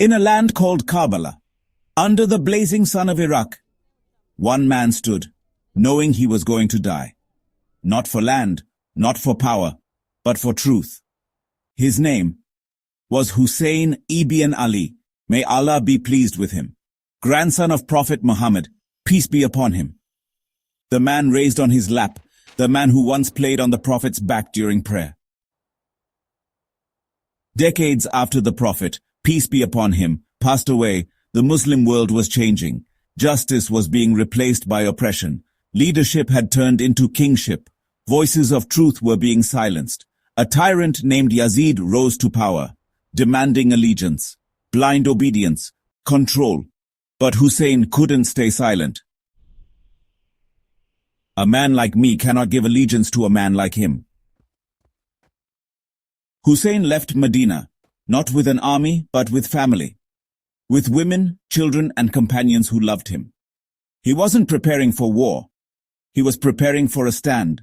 In a land called Karbala, under the blazing sun of Iraq, one man stood, knowing he was going to die. Not for land, not for power, but for truth. His name was Husayn ibn Ali, may Allah be pleased with him, grandson of Prophet Muhammad, peace be upon him. The man raised on his lap, the man who once played on the Prophet's back during prayer. Decades after the Prophet, peace be upon him, passed away, the Muslim world was changing. Justice was being replaced by oppression. Leadership had turned into kingship. Voices of truth were being silenced. A tyrant named Yazid rose to power, demanding allegiance, blind obedience, control. But Hussein couldn't stay silent. A man like me cannot give allegiance to a man like him. Hussein left Medina, not with an army, but with family, with women, children, and companions who loved him. He wasn't preparing for war. He was preparing for a stand.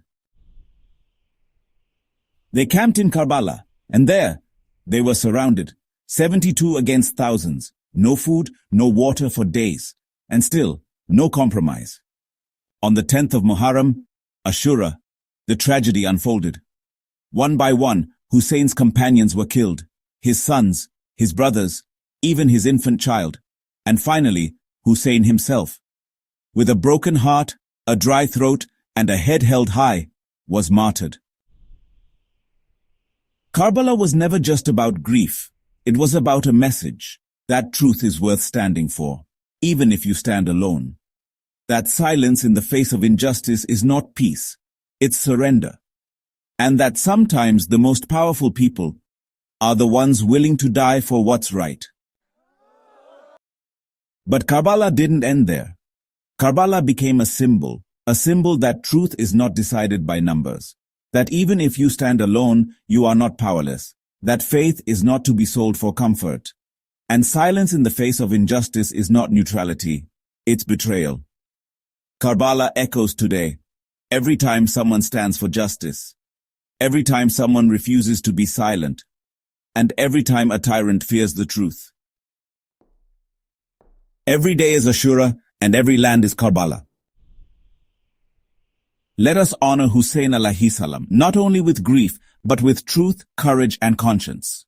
They camped in Karbala, and there, they were surrounded, 72 against thousands, no food, no water for days, and still, no compromise. On the 10th of Muharram, Ashura, the tragedy unfolded. One by one, Hussein's companions were killed, his sons, his brothers, even his infant child, and finally, Hussein himself. With a broken heart, a dry throat, and a head held high, was martyred. Karbala was never just about grief. It was about a message. That truth is worth standing for, even if you stand alone. That silence in the face of injustice is not peace, it's surrender. And that sometimes the most powerful people are the ones willing to die for what's right. But Karbala didn't end there. Karbala became a symbol that truth is not decided by numbers, that even if you stand alone, you are not powerless, that faith is not to be sold for comfort, and silence in the face of injustice is not neutrality, it's betrayal. Karbala echoes today, every time someone stands for justice, every time someone refuses to be silent, and every time a tyrant fears the truth. Every day is Ashura, and every land is Karbala. Let us honor Husayn alayhi salam, not only with grief, but with truth, courage, and conscience.